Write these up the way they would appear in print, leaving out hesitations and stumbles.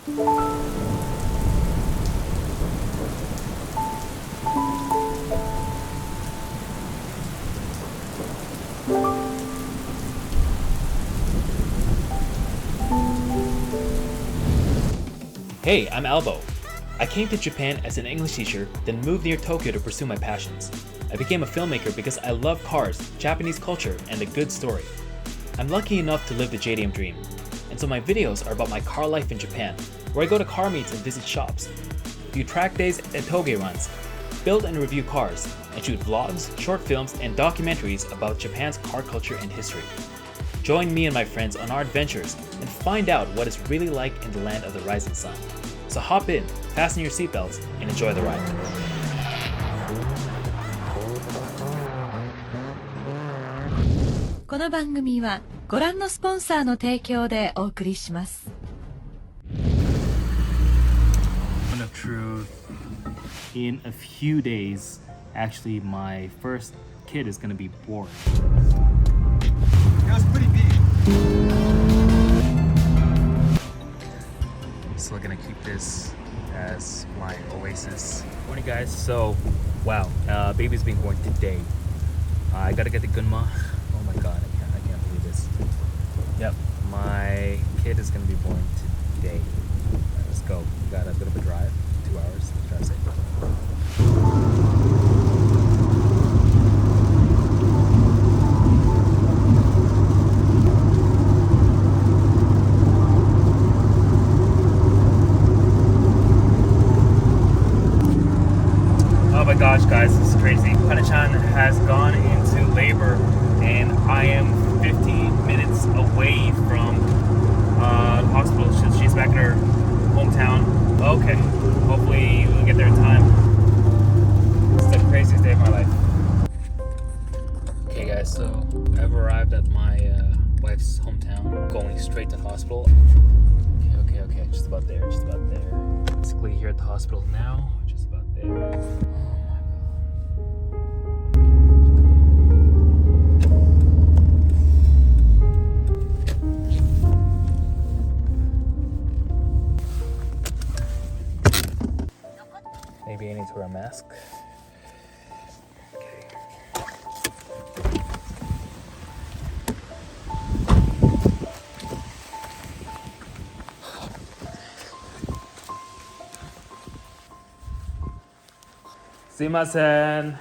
Hey, I'm ALBO. I came to Japan as an English teacher, then moved near Tokyo to pursue my passions. I became a filmmaker because I love cars, Japanese culture, and a good story. I'm lucky enough to live the JDM dream, and so my videos are about my car life in Japan, where I go to car meets and visit shops, do track days and toge runs, build and review cars, and shoot vlogs, short films, and documentaries about Japan's car culture and history. Join me and my friends on our adventures and find out what it's really like in the land of the rising sun. So hop in, fasten your seatbelts, and enjoy the ride. この番組はご覧のスポンサーの提供でお送りします。 Moment of truth. In a few days, actually my first kid is going to be born. It was pretty big. I'm still gonna keep this as my oasis. Morning guys, so wow, baby's being born today. I gotta get the gunma. Oh my god, I can't believe this. Yep, my kid is gonna be born today. Right, let's go. We got a bit of a drive, 2 hours. Let's drive safe. Oh my gosh guys, this is crazy. Hana-chan has gone into labor and I am 15 minutes away from the hospital. She's back in her hometown. Okay, hopefully we'll get there in time. It's the craziest day of my life. Okay guys, so I've arrived at my wife's hometown, going straight to the hospital. Okay, just about there. Basically here at the hospital now, just about there. Maybe I need to wear a mask. Okay. Sumimasen.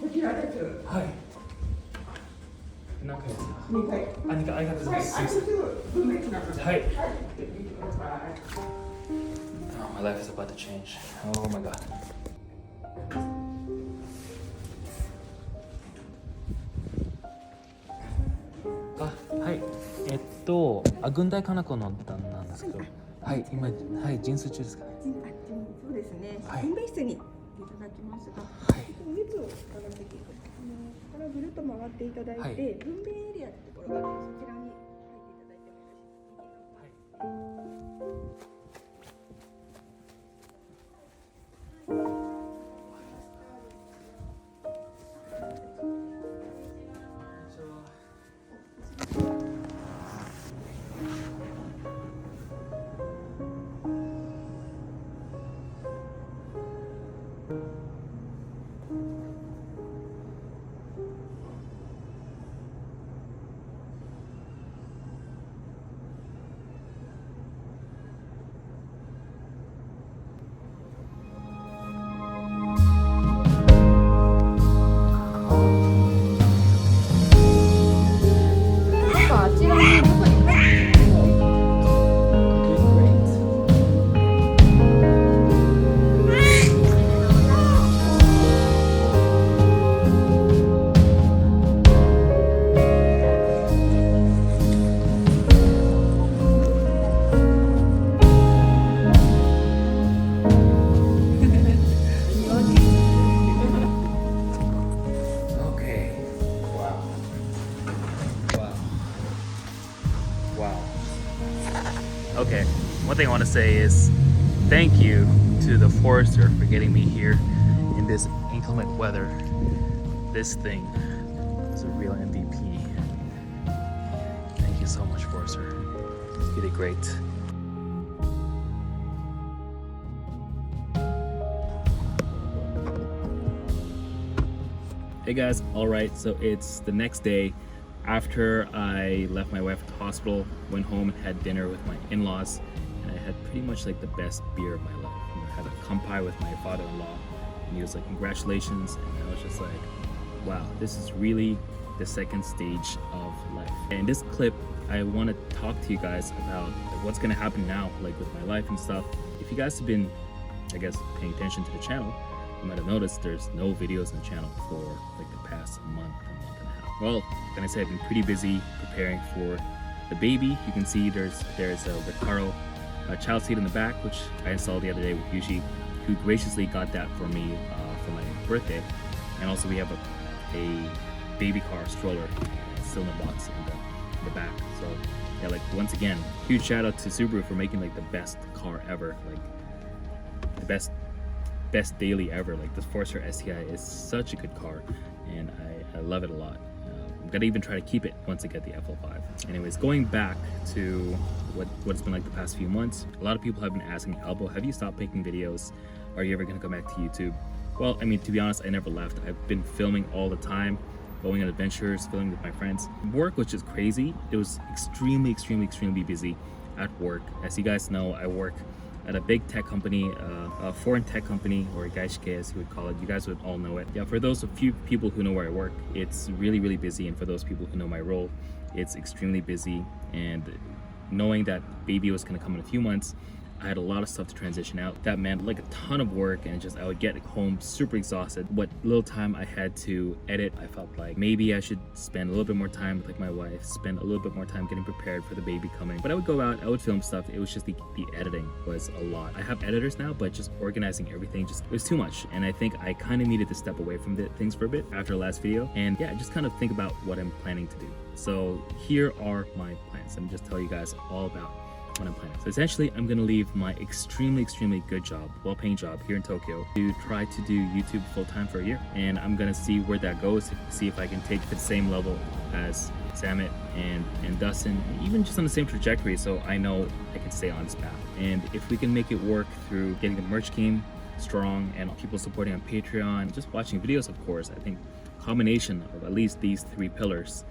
こちらです。はい。なんかですか。2階。ありがとうございます。はい、すぐ分別なので。はい。見てください。Oh, my life is about to change. Oh my god. はい。軍隊かな子の旦那なんですけど、はい、今、はい、陣痛中ですかね。そうですね。はい分娩室にいただきますが、はい。お熱をかからせていただきます。からぐるっと回っていただいて、はい分娩エリアってところがあるので、そちらに入っていただいてもよろしいですか。Okay, one thing I want to say is thank you to the forester for getting me here in this inclement weather. This thing is a real MVP. Thank you so much, forester. You did great. Hey guys, alright, so it's the next day after I left my wife at the hospital, went home and had dinner with my in-laws, and I had pretty much like the best beer of my life. You know, I had a kampai with my father-in-law, and he was like, congratulations, and I was just like, wow, this is really the second stage of life. And in this clip, I want to talk to you guys about what's going to happen now, like with my life and stuff. If you guys have been, I guess, paying attention to the channel, you might have noticed there's no videos on the channel for like the past month and a half. Well, can I say I've been pretty busy preparing for the baby. You can see there's a Recaro child seat in the back, which I installed the other day with Yushi, who graciously got that for me for my birthday. And also we have a baby car stroller still in the box in the back. So yeah, like once again, huge shout out to Subaru for making like the best car ever, like the best daily ever. Like this Forester STI is such a good car, and I love it a lot. I'm gonna even try to keep it once I get the FL5. Anyways, going back to what it's been like the past few months, a lot of people have been asking, ALBO, have you stopped making videos? Are you ever gonna come back to YouTube? Well, I mean, to be honest, I never left. I've been filming all the time, going on adventures, filming with my friends. Work was just crazy. It was extremely busy at work. As you guys know, I work at a big tech company, a foreign tech company, or a gaishike as you would call it. You guys would all know it. Yeah, for those few people who know where I work, it's really busy, and for those people who know my role, it's extremely busy. And knowing that baby was gonna come in a few months, I had a lot of stuff to transition out. That meant like a ton of work, and I would get home super exhausted. What little time I had to edit, I felt like maybe I should spend a little bit more time with like my wife, spend a little bit more time getting prepared for the baby coming. But I would go out, I would film stuff. It was just the editing was a lot. I have editors now, but just organizing everything, it was too much. And I think I kind of needed to step away from things for a bit after the last video. And yeah, just kind of think about what I'm planning to do. So here are my plans. Let me just tell you guys all about what I'm planning. So essentially, I'm gonna leave my extremely good job, well-paying job here in Tokyo, to try to do YouTube full-time for a year. And I'm gonna see where that goes, see if I can take the same level as Samit and Dustin, even just on the same trajectory, so I know I can stay on this path. And if we can make it work through getting the merch game strong and people supporting on Patreon, just watching videos, of course, I think combination of at least these three pillars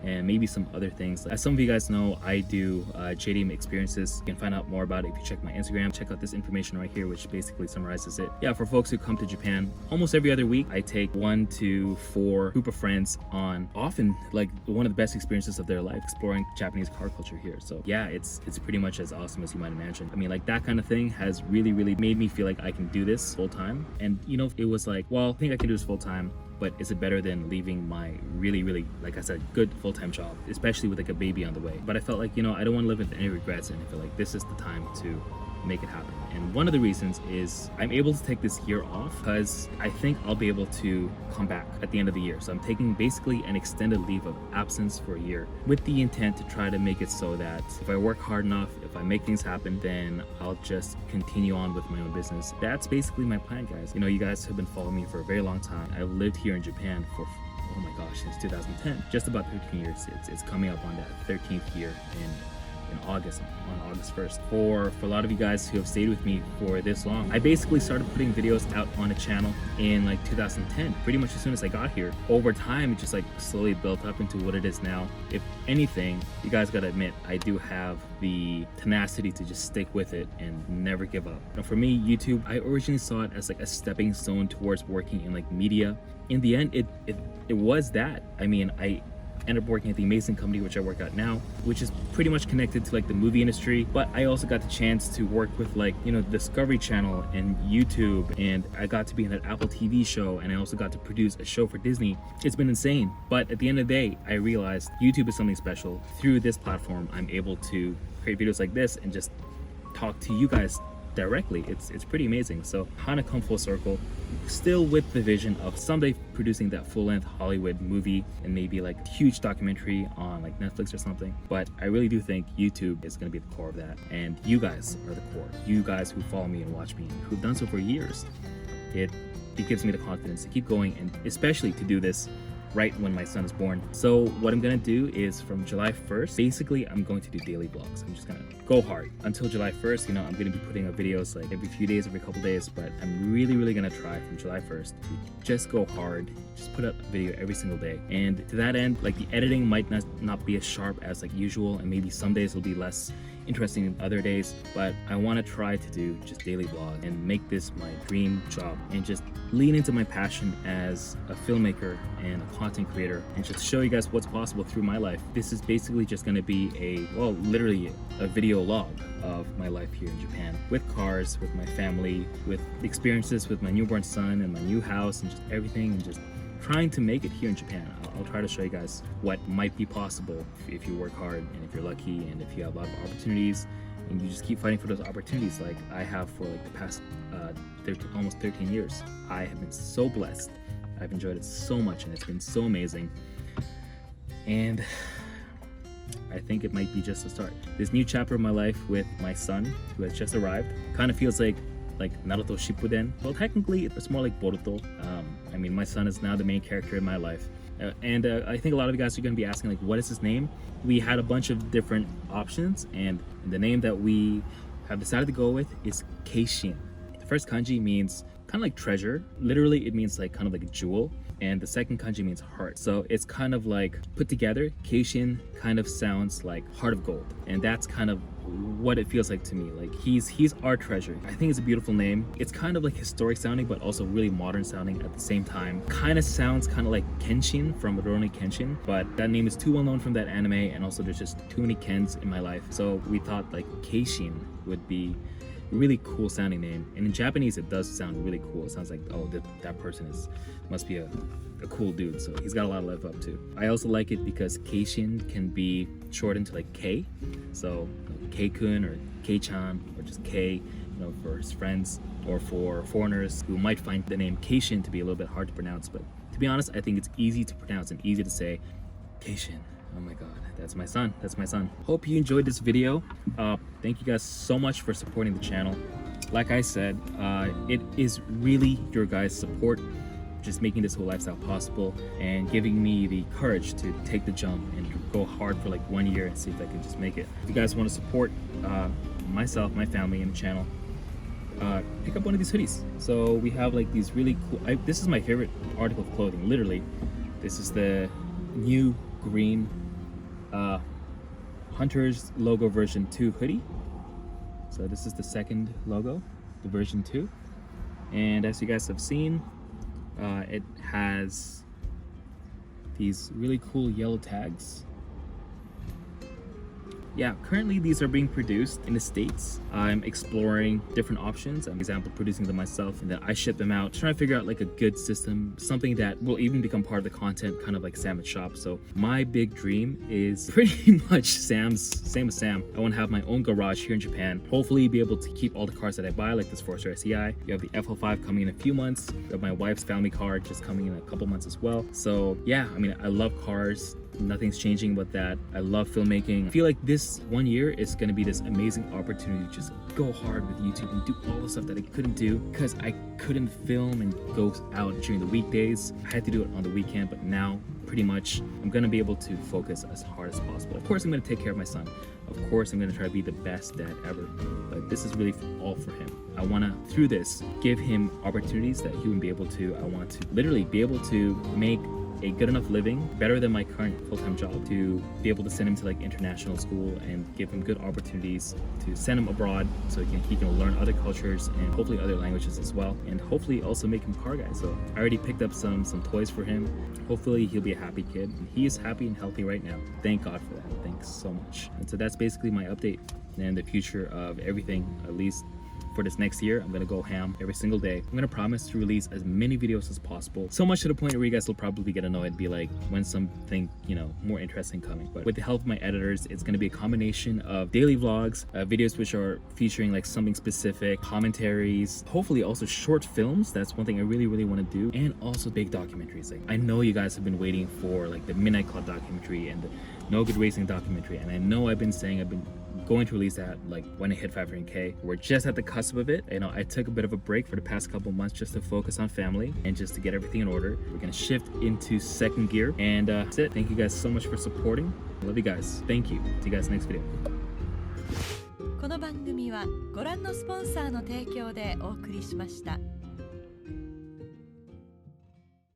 and maybe some other things. As some of you guys know, I do JDM experiences. You can find out more about it if you check my Instagram. Check out this information right here, which basically summarizes it. Yeah, for folks who come to Japan, almost every other week, I take 1 to 4 group of friends on often like one of the best experiences of their life, exploring Japanese car culture here. So yeah, it's pretty much as awesome as you might imagine. I mean, like that kind of thing has really made me feel like I can do this full time. And you know, it was like, well, I think I can do this full time, but is it better than leaving my really, like I said, good full-time job, especially with like a baby on the way? But I felt like, you know, I don't want to live with any regrets, and I feel like this is the time to make it happen. And one of the reasons is I'm able to take this year off because I think I'll be able to come back at the end of the year. So I'm taking basically an extended leave of absence for a year with the intent to try to make it so that if I work hard enough, if I make things happen, then I'll just continue on with my own business. That's basically my plan, guys. You know, you guys have been following me for a very long time. I've lived here in Japan for, oh my gosh, since 2010, just about 13 years. It's coming up on that 13th year in August, on August 1st. For a lot of you guys who have stayed with me for this long, I basically started putting videos out on a channel in like 2010, pretty much as soon as I got here. Over time, it just like slowly built up into what it is now. If anything, you guys gotta admit, I do have the tenacity to just stick with it and never give up. Now for me, YouTube, I originally saw it as like a stepping stone towards working in like media. In the end, it was that. I mean, I ended up working at the amazing company which I work at now, which is pretty much connected to like the movie industry. But I also got the chance to work with like, you know, the Discovery Channel and YouTube, and I got to be in that Apple TV show, and I also got to produce a show for Disney. It's been insane. But at the end of the day, I realized YouTube is something special. Through this platform, I'm able to create videos like this and just talk to you guys directly. It's pretty amazing. So kind of come full circle, still with the vision of someday producing that full-length Hollywood movie and maybe like a huge documentary on like Netflix or something. But I really do think YouTube is going to be the core of that, and you guys are the core. You guys who follow me and watch me and who've done so for years, it gives me the confidence to keep going, and especially to do this right when my son is born. So what I'm gonna do is from July 1st, basically I'm going to do daily vlogs. I'm just gonna go hard until July 1st. You know, I'm gonna be putting up videos like every few days, every couple days, but I'm really gonna try from July 1st to just go hard, just put up a video every single day. And to that end, like the editing might not be as sharp as like usual, and maybe some days will be less interesting than other days, but I want to try to do just daily vlog and make this my dream job and just lean into my passion as a filmmaker and a content creator and just show you guys what's possible through my life. This is basically just going to be literally a video log of my life here in Japan, with cars, with my family, with experiences with my newborn son and my new house and just everything, and just trying to make it here in Japan. I'll try to show you guys what might be possible if you work hard and if you're lucky and if you have a lot of opportunities and you just keep fighting for those opportunities like I have for like the past almost 13 years. I have been so blessed. I've enjoyed it so much and it's been so amazing. And I think it might be just a start. This new chapter of my life with my son who has just arrived kind of feels like Naruto Shippuden. Well, technically it's more like Boruto. I mean, my son is now the main character in my life. I think a lot of you guys are going to be asking, like, what is his name? We had a bunch of different options, and the name that we have decided to go with is Keishin. The first kanji means kind of like treasure. Literally, it means like kind of like a jewel. And the second kanji means heart. So it's kind of like put together. Keishin kind of sounds like heart of gold. And that's kind of what it feels like to me. Like he's our treasure. I think it's a beautiful name. It's kind of like historic sounding, but also really modern sounding at the same time. Kind of sounds kind of like Kenshin from Rurouni Kenshin, but that name is too well known from that anime, and also there's just too many Kens in my life. So we thought like Keishin would be really cool sounding name, and in Japanese it does sound really cool. It sounds like, oh, that person must be a cool dude, so he's got a lot to live up to. I also like it because Keishin can be shortened to like K, so K-kun or K-chan or just K, you know, for his friends or for foreigners who might find the name Keishin to be a little bit hard to pronounce. But to be honest, I think it's easy to pronounce and easy to say. Keishin. Oh my god, that's my son. That's my son. Hope you enjoyed this video. Thank you guys so much for supporting the channel. Like I said, it is really your guys' support just making this whole lifestyle possible and giving me the courage to take the jump and go hard for like 1 year and see if I can just make it. If you guys want to support myself, my family, and the channel, pick up one of these hoodies. So we have like these really cool, this is my favorite article of clothing, literally. This is the new green Hunter's logo version 2 hoodie. So this is the second logo, the version 2. And as you guys have seen, it has these really cool yellow tags. Yeah, currently these are being produced in the States. I'm exploring different options. I'm, for example, producing them myself, and then I ship them out, trying to figure out like a good system, something that will even become part of the content, kind of like Sam at Shop. So my big dream is pretty much same as Sam. I want to have my own garage here in Japan. Hopefully be able to keep all the cars that I buy, like this Forester SEI. You have the FL5 coming in a few months. You have my wife's family car just coming in a couple months as well. So yeah, I mean, I love cars. Nothing's changing with that. I love filmmaking. I feel like this 1 year is going to be this amazing opportunity to just go hard with YouTube and do all the stuff that I couldn't do because I couldn't film and go out during the weekdays. I had to do it on the weekend, but now pretty much I'm going to be able to focus as hard as possible. Of course, I'm going to take care of my son. Of course, I'm going to try to be the best dad ever, but this is really all for him. I want to, through this, give him opportunities that he wouldn't be able to. I want to literally be able to make a good enough living, better than my current full-time job, to be able to send him to like international school and give him good opportunities to send him abroad so he can learn other cultures and hopefully other languages as well, and hopefully also make him a car guy. So I already picked up some toys for him. Hopefully he'll be a happy kid, and he is happy and healthy right now. Thank God for that. Thanks so much. And so that's basically my update and the future of everything, at least for this next year. I'm gonna go ham every single day. I'm gonna promise to release as many videos as possible, so much to the point where you guys will probably get annoyed and be like, when's something, you know, more interesting coming? But with the help of my editors, it's gonna be a combination of daily vlogs, videos which are featuring like something specific, commentaries, hopefully also short films. That's one thing I really want to do, and also big documentaries. Like, I know you guys have been waiting for like the Midnight Club documentary and the No Good Racing documentary, and I know I've been saying I've been going to release that like when it hit 500K. We're just at the cusp of it. You know, I took a bit of a break for the past couple months just to focus on family and just to get everything in order. We're gonna shift into second gear, and that's it. Thank you guys so much for supporting. I love you guys. Thank you. See you guys next video. この番組はご覧のスポンサーの提供でお送りしました。